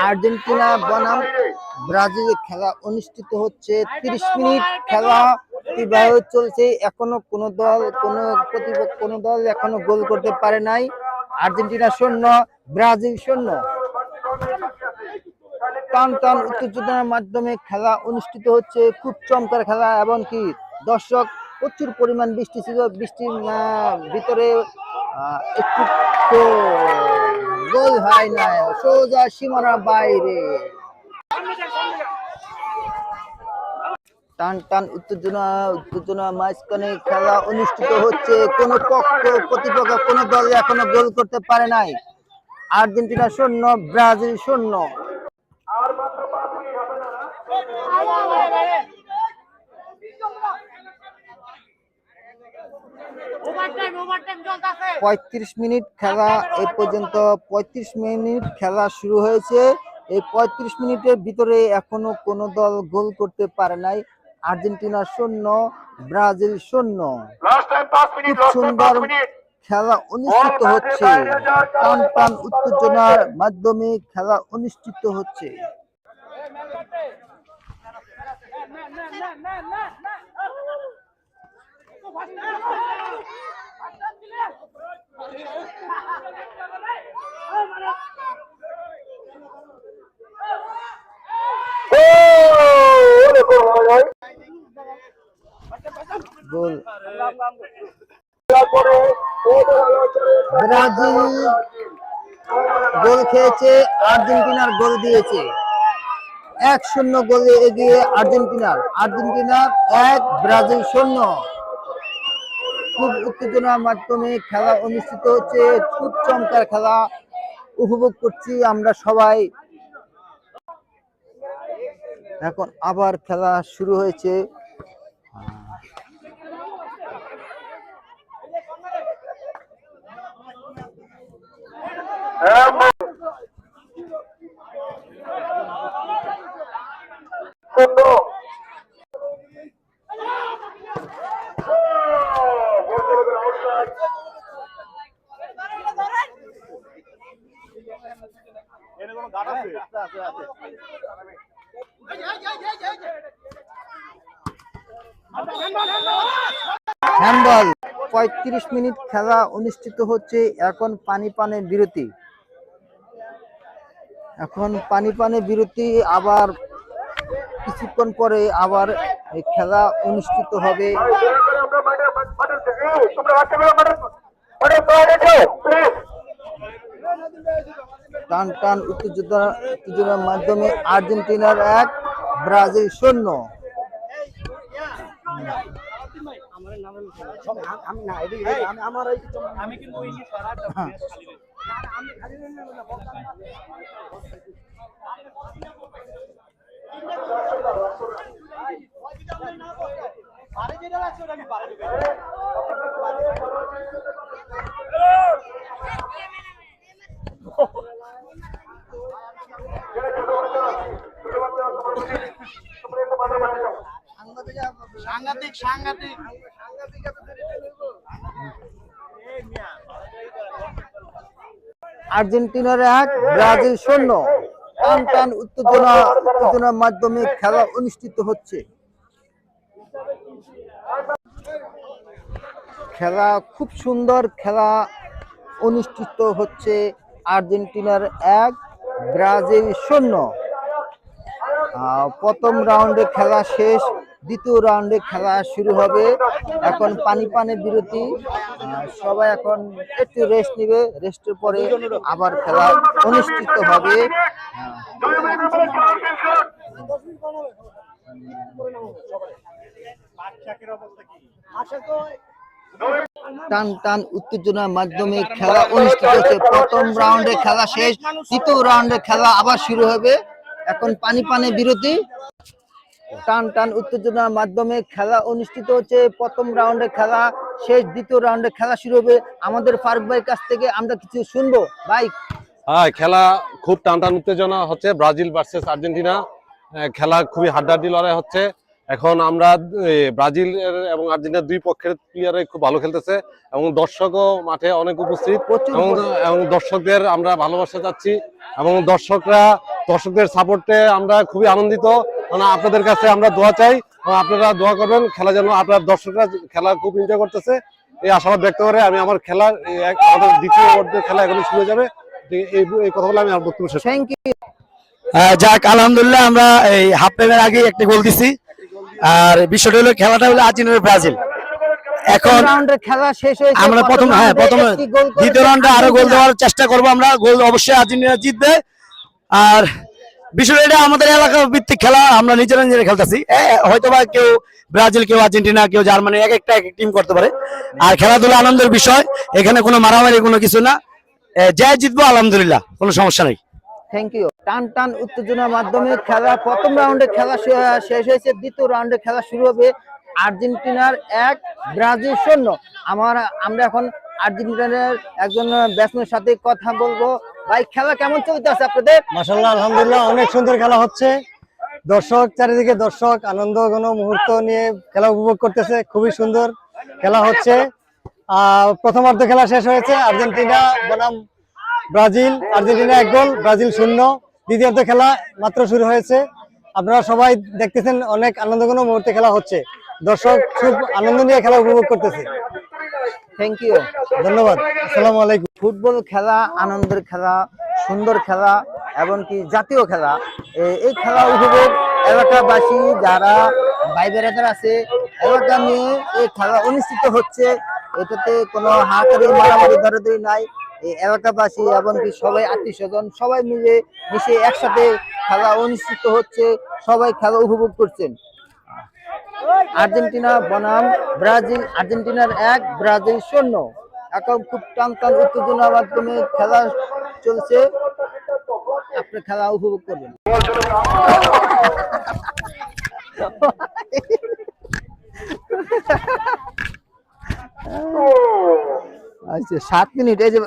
Argentina বনাম Brazil খেলা অনুষ্ঠিত হচ্ছে। 30 মিনিট খেলা অতিবাহিত চলছে। এখনো কোনো দল কোনো দল এখনো গোল করতে পারে নাই। Argentina 0, Brazil 0। টান টান উত্তেজনার মাধ্যমে খেলা অনুষ্ঠিত হচ্ছে। খুব চমৎকার খেলা, এবং কি দর্শক প্রচুর পরিমাণ বৃষ্টি ছিল। বৃষ্টির ভিতরে একটু গোল হয় না, সোজা সীমানার বাইরে। টান টান উত্তেজনা মাঝখানে খেলা অনুষ্ঠিত হচ্ছে। কোন প্রতিপক্ষ কোন দল এখনো গোল করতে পারে নাই। Argentina 0, Brazil 0। পঁয়ত্রিশ মিনিট খেলা এই পর্যন্ত 35 মিনিট খেলা শুরু হয়েছে। এই 35 মিনিটের ভিতরে এখনো কোনো দল গোল করতে পারে নাই। Argentina 0, Brazil 0। খুব সুন্দর খেলা অনুষ্ঠিত হচ্ছে। টান টান উত্তেজনার মাধ্যমে খেলা অনুষ্ঠিত হচ্ছে। গোল ব্রাজিল গোল খেয়েছে, আর্জেন্টিনার গোল দিয়েছে। 1-0 গোলে এগিয়ে আর্জেন্টিনা 1, ব্রাজিল 0। খুব উত্তেজনার মাধ্যমে খেলা অনুষ্ঠিত হচ্ছে। খুব চমৎকার খেলা উপভোগ করছি আমরা সবাই। এখন আবার খেলা শুরু হয়েছে। হ্যান্ডবল। 35 মিনিট খেলা অনুষ্ঠিত হচ্ছে। এখন পানি বিরতি। আবার কিছুক্ষণ পরে আবার খেলা অনুষ্ঠিত হবে। টান টান উত্তেজনার মাধ্যমে আর্জেন্টিনার 1, ব্রাজিল 0। সাংঘাতিক আর্জেন্টিনার 1, ব্রাজিল 0। টান টান উত্তেজনার মাধ্যমে খেলা অনুষ্ঠিত হচ্ছে। খেলা খুব সুন্দর খেলা অনুষ্ঠিত হচ্ছে। আর্জেন্টিনার 1, ব্রাজিল 0। প্রথম রাউন্ডে খেলা শেষ, দ্বিতীয় রাউন্ডে খেলা শুরু হবে। এখন পানি বিরতি। সবাই এখন একটু রেস্ট নিবে। রেস্টের পরে আবার খেলা অনুষ্ঠিত হবে। টান টান উত্তেজনার মাধ্যমে খেলা অনুষ্ঠিত হচ্ছে। প্রথম রাউন্ডে খেলা শেষ, দ্বিতীয় রাউন্ডে খেলা আবার শুরু হবে। এখন পানি বিরতি। টান টান উত্তেজনার মাধ্যমে খেলা অনুষ্ঠিত হচ্ছে। প্রথম রাউন্ডে খেলা শেষ, দ্বিতীয় রাউন্ডে খেলা শুরু হবে। আমাদের ফারুক ভাইয়ের কাছ থেকে আমরা কিছু শুনবো ভাই। হ্যাঁ, খেলা খুব টান উত্তেজনা হচ্ছে। ব্রাজিল ভার্সেস আর্জেন্টিনা খেলা খুবই হাড্ডাহাড্ডি লড়াই হচ্ছে। এখন আমরা ব্রাজিল এবং আর্জেন্টিনার দুই পক্ষের প্লেয়ারে খুব ভালো খেলতেছে, এবং দর্শকও মাঠে অনেক উপস্থিত, এবং দর্শকদের আমরা ভালোবাসা চাচ্ছি এবং দর্শকদের সাপোর্টে আমরা খুবই আনন্দিত। মানে আপনাদের কাছে আমরা দোয়া চাই এবং আপনারা দোয়া করবেন খেলা যেন আপনার দর্শকরা খেলা খুব এনজয় করতেছে এই আশাবাদ ব্যক্ত করে আমি আমার খেলার আমাদের দ্বিতীয় পর্যায়ে খেলা এখনই শুরু হয়ে যাবে। এই কথা বলে আমি আমার বক্তব্য শেষ। Thank you. যাক আলহামদুলিল্লাহ আমরা এই হাফ টাইমের আগে একটা গোল দিছি। আর বিষয়টা হলো খেলাটা হলো আর্জেন্টিনা ব্রাজিল। এখন রাউন্ডের খেলা শেষ হয়েছে, আমরা প্রথমে একটি গোল করেছে দ্বিতীয় রাউন্ডে আরো গোল আর্জেন্টিনা। দেওয়ার চেষ্টা করবো আমরা। গোল অবশ্যই আর্জেন্টিনা জিতবে। আর বিষয়টা এটা আমাদের এলাকা ভিত্তিক খেলা, আমরা নিজেরা নিজেরা খেলতেছি। হয়তোবা কেউ ব্রাজিল, কেউ আর্জেন্টিনা, কেউ জার্মানি, এক একটা এক টিম করতে পারে। আর খেলাধুলা আনন্দের বিষয়, এখানে কোনো মারামারি কোনো কিছু না। যে জিতবো আলহামদুলিল্লাহ, কোনো সমস্যা নেই। Thank you. টান টান উত্তেজনার মাধ্যমে খেলা প্রথম রাউন্ডে খেলা শেষ হয়েছে, দ্বিতীয় রাউন্ডে খেলা শুরু হবে। আর্জেন্টিনার 1 ব্রাজিল 0। আমরা এখন আর্জেন্টিনার একজন ব্যাটসম্যানের সাথে কথা বলবো। ভাই খেলা কেমন চলতেছে আপনাদের? মাশাআল্লাহ আলহামদুলিল্লাহ, অনেক সুন্দর খেলা হচ্ছে। দর্শক চারিদিকে দর্শক আনন্দ ঘন মুহূর্ত নিয়ে খেলা উপভোগ করতেছে। খুবই সুন্দর খেলা হচ্ছে। প্রথমার্ধ খেলা শেষ হয়েছে, আর্জেন্টিনা বনাম ব্রাজিল। আর্জেন্টিনা 1 গোল, ব্রাজিল 0। দ্বিতীয়ার্ধ খেলা মাত্র শুরু হয়েছে। আপনারা সবাই দেখতেছেন অনেক আনন্দ ঘন মুহূর্তে খেলা হচ্ছে। দর্শক খুব আনন্দ নিয়ে খেলা উপভোগ করতেছে। থ্যাংক ইউ, ধন্যবাদ। আসসালামু আলাইকুম। ফুটবল খেলা আনন্দের খেলা, সুন্দর খেলা, এমনকি জাতীয় খেলা। এই খেলা উপভোগ এলাকাবাসী যারা ভাই বেড়াদার আছে এলাকা নিয়ে এই খেলা অনুষ্ঠিত হচ্ছে। এটাতে কোনো হাতারি মারামারি ধরাধরি নাই। এই এলাকাবাসী এমনকি সবাই আত্মীয় স্বজন সবাই মিলে মিশে একসাথে খেলা অনুষ্ঠিত হচ্ছে, সবাই খেলা উপভোগ করছেন। আর্জেন্টিনা বনাম ব্রাজিল, আর্জেন্টিনার 1 ব্রাজিল 0। এখন খুব টান টান উত্তেজনার মাধ্যমে খেলা চলছে, আপনি খেলা উপভোগ করবেন। আচ্ছা 7 মিনিট, এই যে